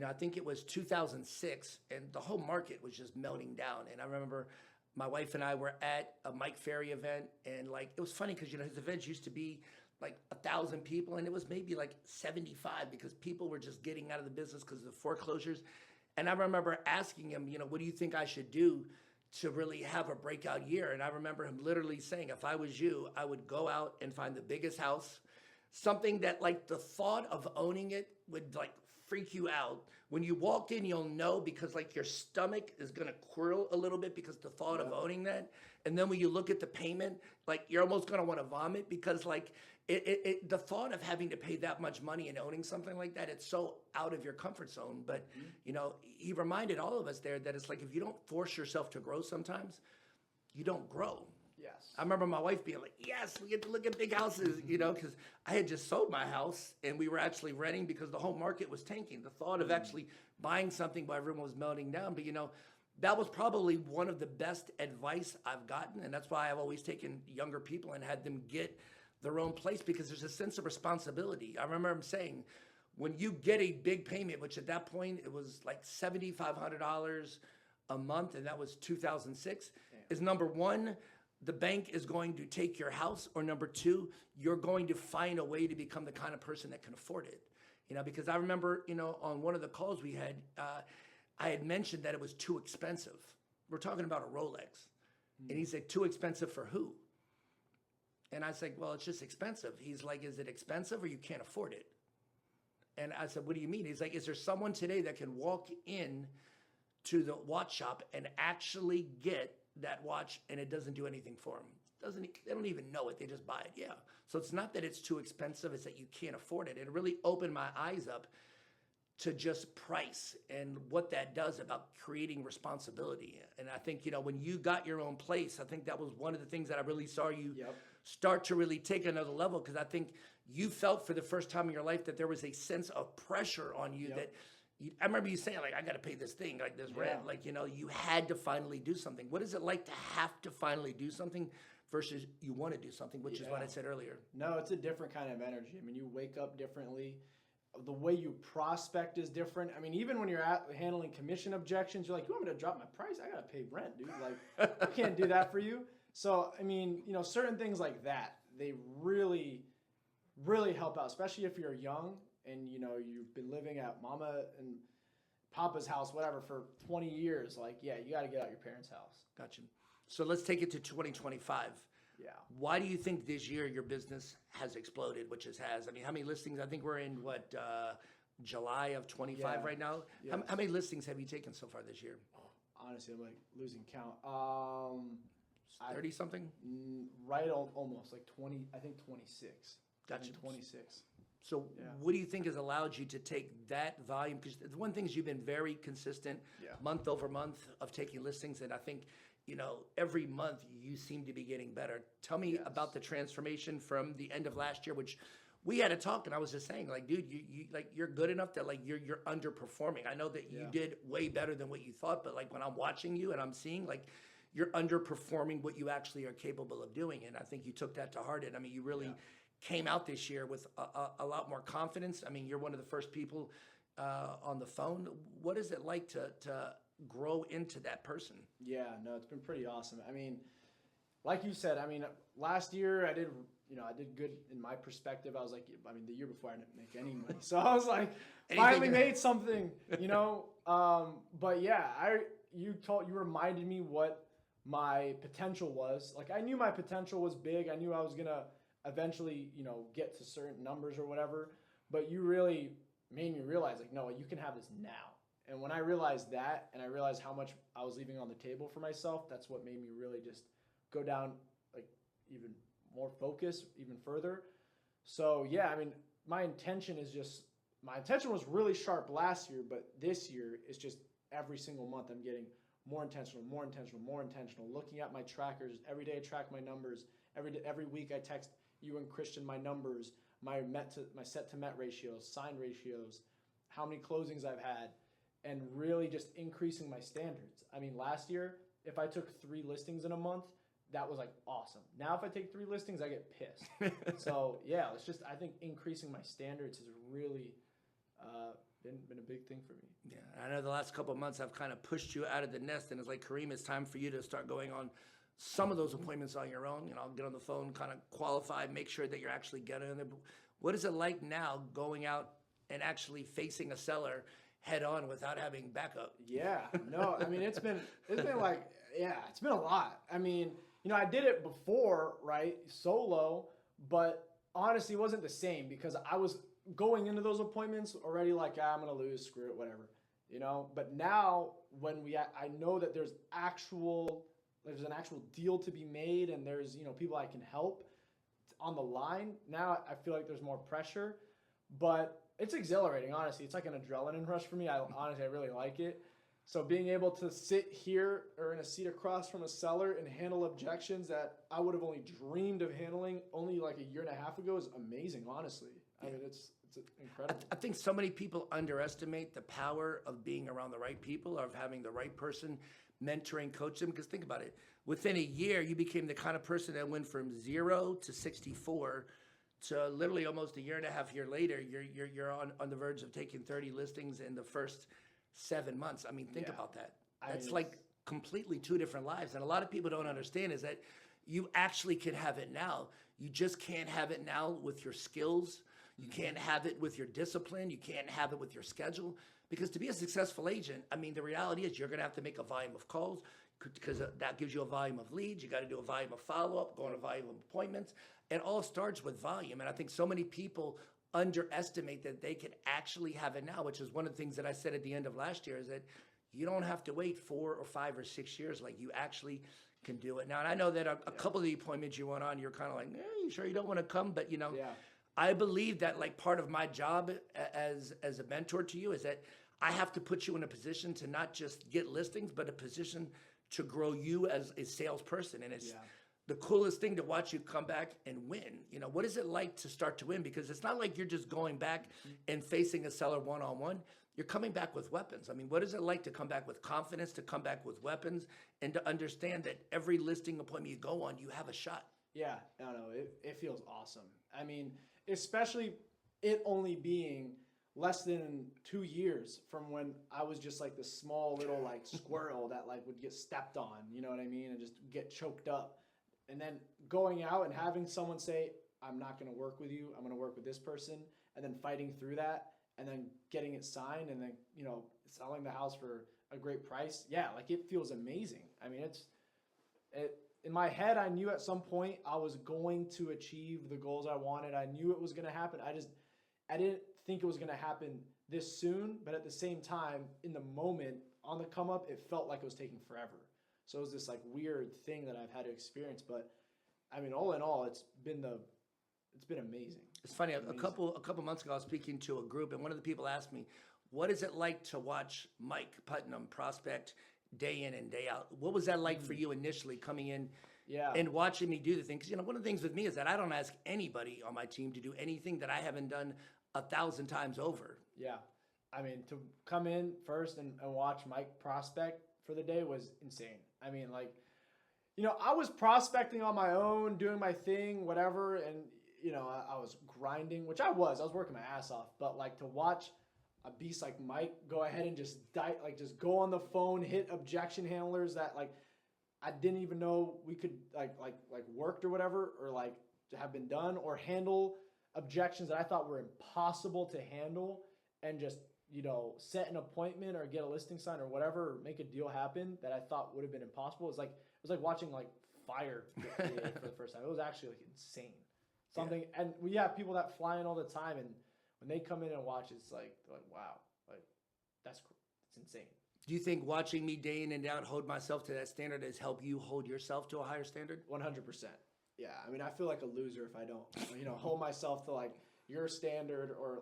I think it was 2006, and the whole market was just melting down. And I remember my wife and I were at a Mike Ferry event, and it was funny because his events used to be like 1,000 people, and it was maybe like 75 because people were just getting out of the business because of the foreclosures. And I remember asking him, what do you think I should do to really have a breakout year? And I remember him literally saying, if I was you, I would go out and find the biggest house, something that the thought of owning it would freak you out. When you walk in, you'll know because your stomach is going to quirl a little bit because the thought of owning that. And then when you look at the payment, you're almost going to want to vomit because the thought of having to pay that much money and owning something like that, it's so out of your comfort zone. But, he reminded all of us there that it's if you don't force yourself to grow sometimes, you don't grow. Yes. I remember my wife being like, yes, we get to look at big houses, because I had just sold my house and we were actually renting because the whole market was tanking. The thought of actually buying something while everyone was melting down. But, that was probably one of the best advice I've gotten. And that's why I've always taken younger people and had them get their own place because there's a sense of responsibility. I remember him saying, when you get a big payment, which at that point it was $7,500 a month, and that was 2006, is number one, the bank is going to take your house, or number two, you're going to find a way to become the kind of person that can afford it. Because I remember, on one of the calls we had, I had mentioned that it was too expensive. We're talking about a Rolex. And he said, too expensive for who? And I said, well, it's just expensive. He's like, is it expensive or you can't afford it? And I said, what do you mean? He's like, is there someone today that can walk in to the watch shop and actually get that watch and it doesn't do anything for them. They don't even know it. They just buy it. Yeah. So it's not that it's too expensive. It's that you can't afford it. It really opened my eyes up to just price and what that does about creating responsibility. And I think, when you got your own place, I think that was one of the things that I really saw you start to really take another level. Because I think you felt for the first time in your life that there was a sense of pressure on you that I remember you saying, like, I got to pay this thing, like this rent, like, you had to finally do something. What is it like to have to finally do something versus you want to do something, which is what I said earlier? No, it's a different kind of energy. I mean, you wake up differently. The way you prospect is different. I mean, even when you're handling commission objections, you're like, you want me to drop my price? I got to pay rent, dude. Like, I can't do that for you. So, I mean, certain things like that, they really, really help out, especially if you're young and, you've been living at mama and papa's house, whatever, for 20 years. Like, yeah, you got to get out your parents' house. Gotcha. So let's take it to 2025. Yeah. Why do you think this year your business has exploded, which it has? I mean, how many listings? I think we're in, July of 25 right now? Yes. How many listings have you taken so far this year? Honestly, I'm like losing count. 30 something? Right, almost like 20. I think 26. Gotcha. 26. So what do you think has allowed you to take that volume? Because the one thing is you've been very consistent month over month of taking listings. And I think, every month you seem to be getting better. Tell me about the transformation from the end of last year, which we had a talk and I was just saying, like, dude, you're good enough that like you're underperforming. I know that you did way better than what you thought, but like when I'm watching you and I'm seeing like you're underperforming what you actually are capable of doing. And I think you took that to heart. And I mean, you really came out this year with a lot more confidence. I mean, you're one of the first people on the phone. What is it like to grow into that person? Yeah, no, it's been pretty awesome. I mean, like you said, I mean, last year I did good in my perspective. I was like, the year before I didn't make any money. So I was like, finally made something, but yeah, you reminded me what my potential was. Like, I knew my potential was big. I knew I was going to eventually, get to certain numbers or whatever, but you really made me realize, like, no, you can have this now. And when I realized that, and I realized how much I was leaving on the table for myself, that's what made me really just go down, like, even more focused, even further. So yeah, I mean, my intention was really sharp last year, but this year is just every single month I'm getting more intentional, looking at my trackers. Every day I track my numbers. Every week I text you and Christian my numbers, my set to met ratios, sign ratios, how many closings I've had, and really just increasing my standards. I mean, last year, if I took 3 listings in a month, that was like awesome. Now if I take 3 listings, I get pissed. So yeah, it's just, I think increasing my standards has really been a big thing for me. Yeah, I know the last couple of months I've kind of pushed you out of the nest, and it's like, Kareem, it's time for you to start going on some of those appointments on your own. I'll get on the phone, kind of qualify, make sure that you're actually getting there. What is it like now going out and actually facing a seller head on without having backup? Yeah, no, I mean, it's been like, it's been a lot. I mean, I did it before, right, solo, but honestly, it wasn't the same because I was going into those appointments already like, I'm going to lose, screw it, whatever, But now when I know that there's an actual deal to be made and there's, people I can help on the line. Now I feel like there's more pressure, but it's exhilarating, honestly. It's like an adrenaline rush for me. I really like it. So being able to sit here or in a seat across from a seller and handle objections that I would have only dreamed of handling only like a year and a half ago is amazing, honestly. I mean, it's incredible. I think so many people underestimate the power of being around the right people, of having the right person mentoring, coach them. Because think about it. Within a year, you became the kind of person that went from 0 to 64 to literally almost a year and a half later, you're on the verge of taking 30 listings in the first 7 months. I mean, think about that. That's like completely 2 different lives. And a lot of people don't understand is that you actually can have it now. You just can't have it now with your skills. You can't have it with your discipline. You can't have it with your schedule. Because to be a successful agent, I mean, the reality is you're going to have to make a volume of calls because that gives you a volume of leads. You got to do a volume of follow-up, go on a volume of appointments. It all starts with volume. And I think so many people underestimate that they can actually have it now, which is one of the things that I said at the end of last year is that you don't have to wait 4 or 5 or 6 years. Like you actually can do it now. And I know that a couple of the appointments you went on, you're kind of like, you sure you don't want to come? But I believe that like part of my job as a mentor to you is that I have to put you in a position to not just get listings, but a position to grow you as a salesperson. And it's the coolest thing to watch you come back and win. What is it like to start to win? Because it's not like you're just going back and facing a seller one-on-one. You're coming back with weapons. I mean, what is it like to come back with confidence, to come back with weapons, and to understand that every listing appointment you go on, you have a shot? Yeah, no, it feels awesome. I mean, especially it only being less than 2 years from when I was just like this small little like squirrel that like would get stepped on, you know what I mean, and just get choked up. And then going out and having someone say, I'm not going to work with you, I'm going to work with this person, and then fighting through that, and then getting it signed, and then, selling the house for a great price. Yeah, like it feels amazing. I mean, in my head, I knew at some point I was going to achieve the goals I wanted. I knew it was going to happen. I didn't think it was going to happen this soon, but at the same time, in the moment, on the come up, it felt like it was taking forever. So it was this like weird thing that I've had to experience. But I mean, all in all, it's been amazing. It's funny. A couple months ago, I was speaking to a group, and one of the people asked me, "What is it like to watch Mike Putnam prospect day in and day out?" What was that like for you initially coming in and watching me do the thing? Because one of the things with me is that I don't ask anybody on my team to do anything that I haven't done 1,000 times over. Yeah, I mean, to come in first and watch Mike prospect for the day was insane. I mean, like, I was prospecting on my own, doing my thing, whatever, and I was grinding, which I was working my ass off. But like to watch a beast like Mike go ahead and just just go on the phone, hit objection handlers that like I didn't even know we could like worked or whatever, or like have been done, or handle objections that I thought were impossible to handle, and just set an appointment or get a listing signed or whatever, or make a deal happen that I thought would have been impossible. It was like watching like fire get created for the first time. It was actually like insane. And we have people that fly in all the time, and when they come in and watch, it's like wow, like that's cool. It's insane. Do you think watching me day in and out hold myself to that standard has helped you hold yourself to a higher standard? 100%. Yeah, I mean, I feel like a loser if I don't, hold myself to like your standard or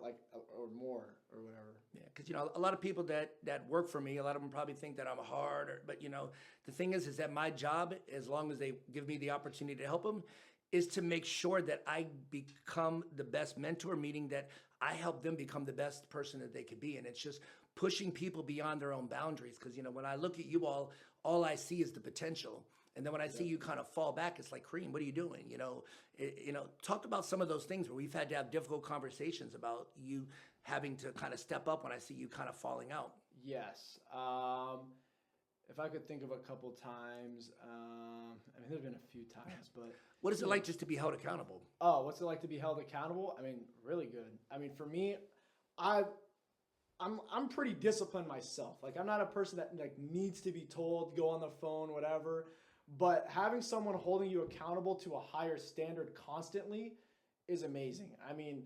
more or whatever. Yeah, because a lot of people that work for me, a lot of them probably think that I'm hard, but the thing is that my job, as long as they give me the opportunity to help them, is to make sure that I become the best mentor, meaning that I help them become the best person that they could be. And it's just pushing people beyond their own boundaries. Because, when I look at you all I see is the potential. And then when I see you kind of fall back, it's like, Kareem, what are you doing? Talk about some of those things where we've had to have difficult conversations about you having to kind of step up when I see you kind of falling out. Yes. If I could think of a couple times, I mean, there's been a few times, but... What is it like just to be held accountable? Oh, what's it like to be held accountable? I mean, really good. I mean, for me, I'm pretty disciplined myself. Like, I'm not a person that like needs to be told, go on the phone, whatever. But having someone holding you accountable to a higher standard constantly is amazing. I mean,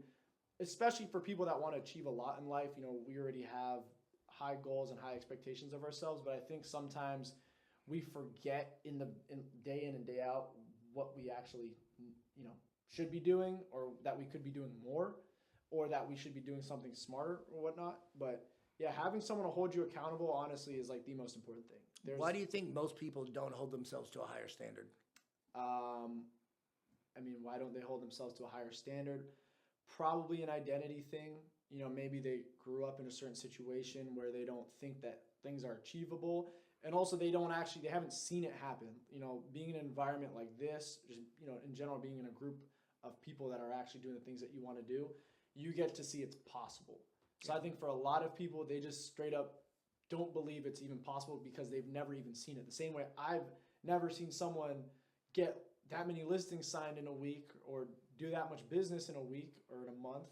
especially for people that want to achieve a lot in life, we already have high goals and high expectations of ourselves, but I think sometimes we forget in day in and day out what we actually, should be doing, or that we could be doing more, or that we should be doing something smarter or whatnot. But yeah, having someone to hold you accountable, honestly, is like the most important thing. Why do you think most people don't hold themselves to a higher standard? I mean, why don't they hold themselves to a higher standard? Probably an identity thing. Maybe they grew up in a certain situation where they don't think that things are achievable. And also they haven't seen it happen. Being in an environment like this, just, in general, being in a group of people that are actually doing the things that you want to do, you get to see it's possible. So I think for a lot of people, they just straight up don't believe it's even possible because they've never even seen it. The same way I've never seen someone get that many listings signed in a week or do that much business in a week or in a month.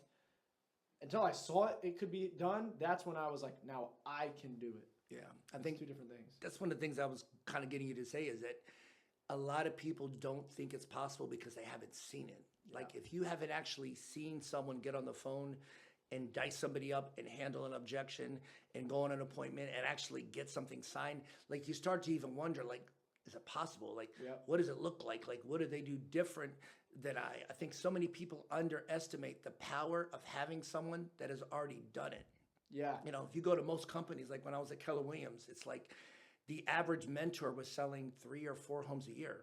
Until I saw it could be done, that's when I was like, now I can do it. Yeah, I think two different things. That's one of the things I was kind of getting you to say is that a lot of people don't think it's possible because they haven't seen it. Like if you haven't actually seen someone get on the phone and dice somebody up and handle an objection and go on an appointment and actually get something signed, like you start to even wonder, like, is it possible? Like, what does it look like? Like, what do they do different than I think so many people underestimate the power of having someone that has already done it. Yeah. You know, if you go to most companies, like when I was at Keller Williams, it's like the average mentor was selling 3 or 4 homes a year.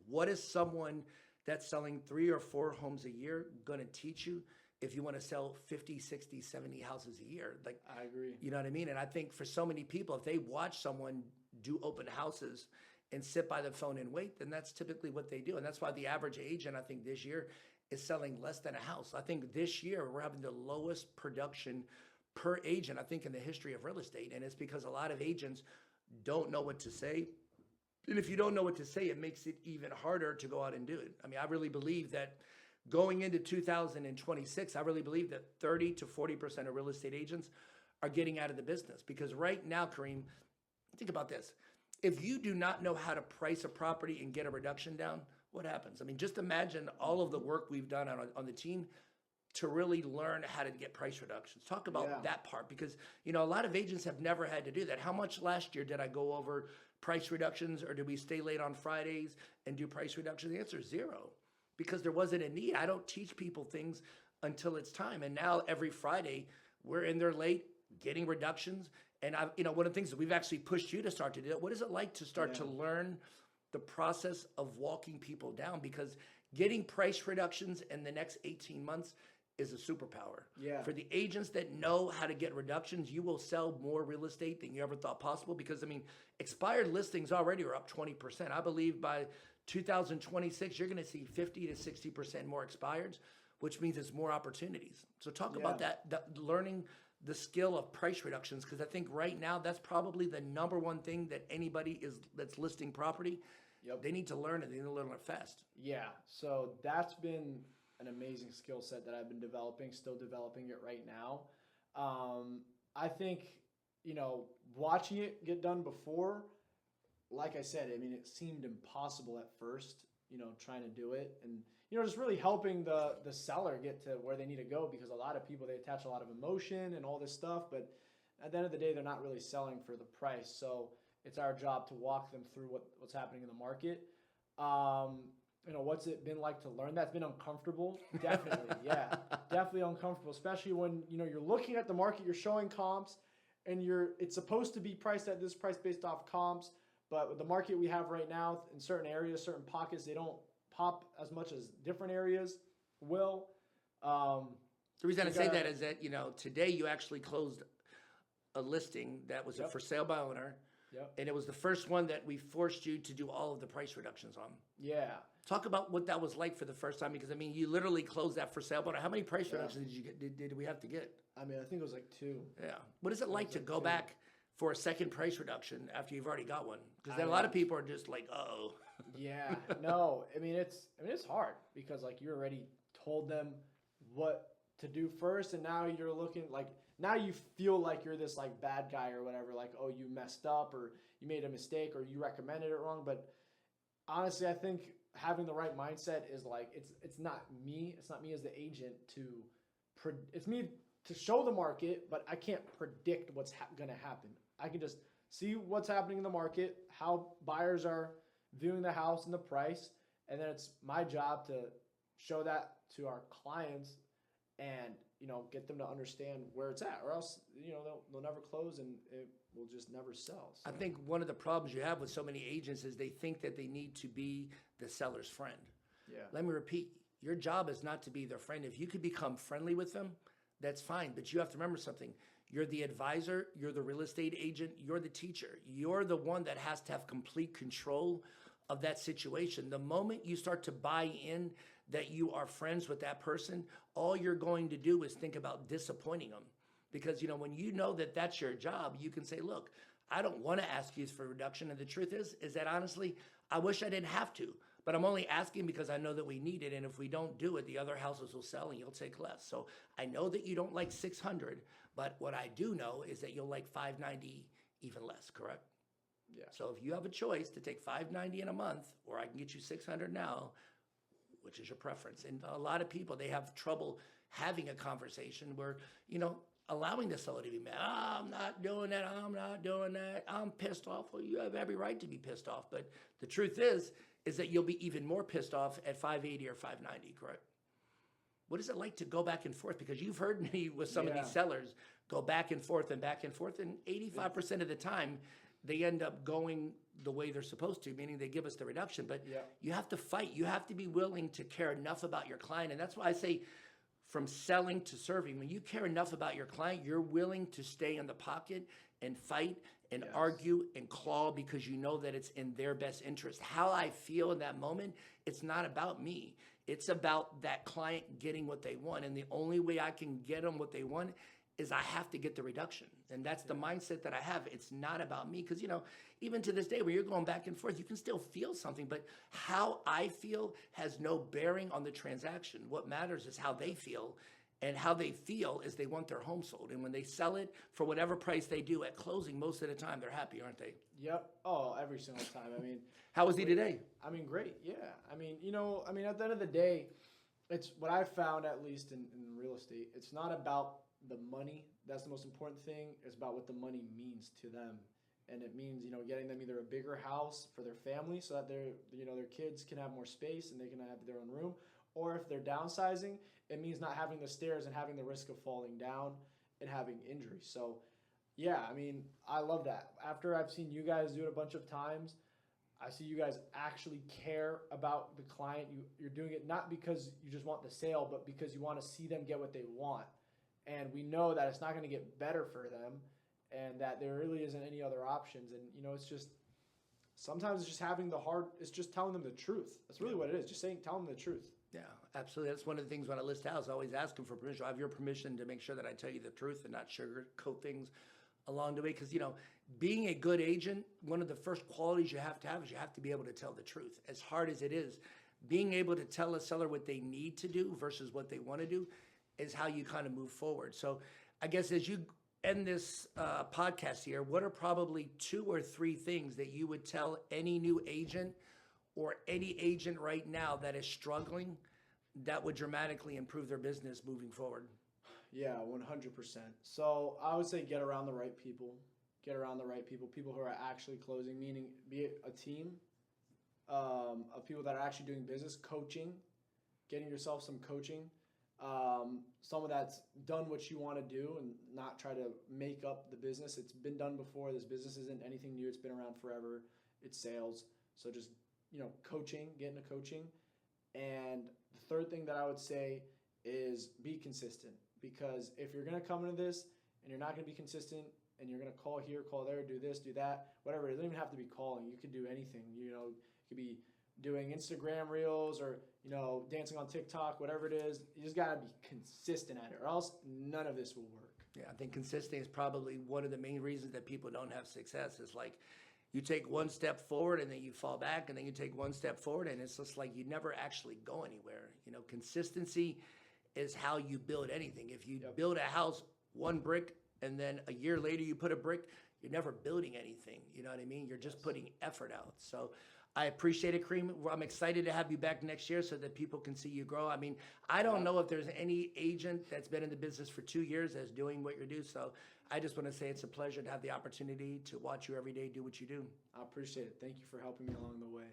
What is someone that's selling 3 or 4 homes a year going to teach you if you want to sell 50, 60, 70 houses a year? Like, I agree. You know what I mean? And I think for so many people, if they watch someone do open houses and sit by the phone and wait, then that's typically what they do. And that's why the average agent, I think this year, is selling less than a house. I think this year we're having the lowest production per agent, I think, in the history of real estate. And it's because a lot of agents don't know what to say. And if you don't know what to say, it makes it even harder to go out and do it. I mean, I really believe that going into 2026, I really believe that 30 to 40% of real estate agents are getting out of the business. Because right now, Kareem, think about this. If you do not know how to price a property and get a reduction down, what happens? I mean, just imagine all of the work we've done on the team to really learn how to get price reductions. Talk about that part, because, you know, a lot of agents have never had to do that. How much last year did I go over price reductions, or did we stay late on Fridays and do price reductions? The answer is 0, because there wasn't a need. I don't teach people things until it's time. And now every Friday we're in there late getting reductions. And you know, one of the things that we've actually pushed you to start to do, what is it like to start to learn the process of walking people down? Because getting price reductions in the next 18 months is a superpower. Yeah. For the agents that know how to get reductions, you will sell more real estate than you ever thought possible. Because, I mean, expired listings already are up 20%. I believe by 2026, you're going to see 50 to 60% more expireds, which means it's more opportunities. So talk about that learning the skill of price reductions, because I think right now that's probably the number one thing that anybody that's listing property, they need to learn, and they need to learn it fast. Yeah, so that's been an amazing skill set that I've been developing, still developing it right now. I think, you know, watching it get done before, like I said, I mean, it seemed impossible at first, you know, trying to do it. And, you know, just really helping the seller get to where they need to go, because a lot of people, they attach a lot of emotion and all this stuff, but at the end of the day, they're not really selling for the price. So it's our job to walk them through what's happening in the market. You know, what's it been like to learn that? It's been uncomfortable. Definitely. Yeah, definitely uncomfortable, especially when, you know, you're looking at the market, you're showing comps, and it's supposed to be priced at this price based off comps. But with the market we have right now, in certain areas, certain pockets, they don't pop as much as different areas will. The reason I say that is that, you know, today you actually closed a listing that was a for sale by owner. And it was the first one that we forced you to do all of the price reductions on. Yeah. Talk about what that was like for the first time, because, I mean, you literally closed that for sale by owner. How many price reductions did you get? Did we have to get? I mean, I think it was like 2. Yeah. What is it like to go back for a second price reduction after you've already got one? Because then a lot of people are just like, oh. Yeah, no, I mean, it's hard, because like you already told them what to do first, and now you're looking like, now you feel like you're this like bad guy or whatever, like, oh, you messed up, or you made a mistake, or you recommended it wrong. But honestly, I think having the right mindset is like, it's not me as the agent it's me to show the market, but I can't predict what's going to happen. I can just see what's happening in the market, how buyers are viewing the house and the price, and then it's my job to show that to our clients and, you know, get them to understand where it's at, or else, you know, they'll never close and it will just never sell. So. I think one of the problems you have with so many agents is they think that they need to be the seller's friend. Yeah. Let me repeat, your job is not to be their friend. If you could become friendly with them, that's fine. But you have to remember something. You're the advisor, you're the real estate agent, you're the teacher. You're the one that has to have complete control of that situation. The moment you start to buy in that you are friends with that person, all you're going to do is think about disappointing them. Because, you know, when you know that that's your job, you can say, look, I don't want to ask you for a reduction. And the truth is that honestly, I wish I didn't have to. But I'm only asking because I know that we need it. And if we don't do it, the other houses will sell and you'll take less. So I know that you don't like 600, but what I do know is that you'll like 590 even less, correct? Yeah. So if you have a choice to take 590 in a month, or I can get you 600 now, which is your preference? And a lot of people, they have trouble having a conversation where, allowing the seller to be mad. Oh, I'm not doing that. I'm not doing that. I'm pissed off. Well, you have every right to be pissed off. But the truth is that you'll be even more pissed off at 580 or 590, correct? What is it like to go back and forth? Because you've heard me with some of these sellers go back and 85% of the time, they end up going the way they're supposed to, meaning they give us the reduction. But you have to fight. You have to be willing to care enough about your client. And that's why I say, from selling to serving, when you care enough about your client, you're willing to stay in the pocket and fight and argue and claw because you know that it's in their best interest. How I feel in that moment, it's not about me. It's about that client getting what they want. And the only way I can get them what they want is I have to get the reduction. And that's the mindset that I have. It's not about me. Because, even to this day where you're going back and forth, you can still feel something. But how I feel has no bearing on the transaction. What matters is how they feel. And how they feel is they want their home sold. And when they sell it for whatever price they do at closing, most of the time they're happy, aren't they? Yep. Oh, every single time. I mean, how was he today? I mean, great. Yeah. I mean, at the end of the day, it's what I've found, at least in real estate, it's not about the money. That's the most important thing. It's about what the money means to them. And it means, getting them either a bigger house for their family so that their kids can have more space and they can have their own room. Or if they're downsizing, it means not having the stairs and having the risk of falling down and having injuries. So, yeah, I mean, I love that. After I've seen you guys do it a bunch of times, I see you guys actually care about the client. You're doing it not because you just want the sale, but because you want to see them get what they want. And we know that it's not going to get better for them and that there really isn't any other options. And, it's just, sometimes it's just it's just telling them the truth. That's really what it is. Just telling them the truth. Yeah, absolutely. That's one of the things when I list houses, I always ask them for permission. I have your permission to make sure that I tell you the truth and not sugarcoat things along the way. Because, being a good agent, one of the first qualities you have is you have to be able to tell the truth. As hard as it is, being able to tell a seller what they need to do versus what they want to do is how you kind of move forward. So I guess as you end this podcast here, what are probably 2 or 3 things that you would tell any new agent or any agent right now that is struggling that would dramatically improve their business moving forward? Yeah, 100%. So I would say get around the right people. Get around the right people, people who are actually closing, meaning be it a team of people that are actually doing business, coaching, getting yourself some coaching, someone that's done what you want to do and not try to make up the business. It's been done before. This business isn't anything new. It's been around forever. It's sales. So just, coaching, getting a coaching. And the third thing that I would say is be consistent, because if you're going to come into this and you're not going to be consistent and you're going to call here, call there, do this, do that, whatever, it doesn't even have to be calling. You could do anything. You could be doing Instagram reels or, dancing on TikTok, whatever it is. You just got to be consistent at it, or else none of this will work. Yeah, I think consistency is probably one of the main reasons that people don't have success. It's like you take one step forward and then you fall back, and then you take one step forward, and it's just like you never actually go anywhere. Consistency is how you build anything. If you build a house, one brick, and then a year later you put a brick, you're never building anything. You know what I mean? You're just putting effort out. So I appreciate it, Kareem. I'm excited to have you back next year so that people can see you grow. I mean, I don't know if there's any agent that's been in the business for 2 years that's doing what you do. So I just want to say it's a pleasure to have the opportunity to watch you every day do what you do. I appreciate it. Thank you for helping me along the way.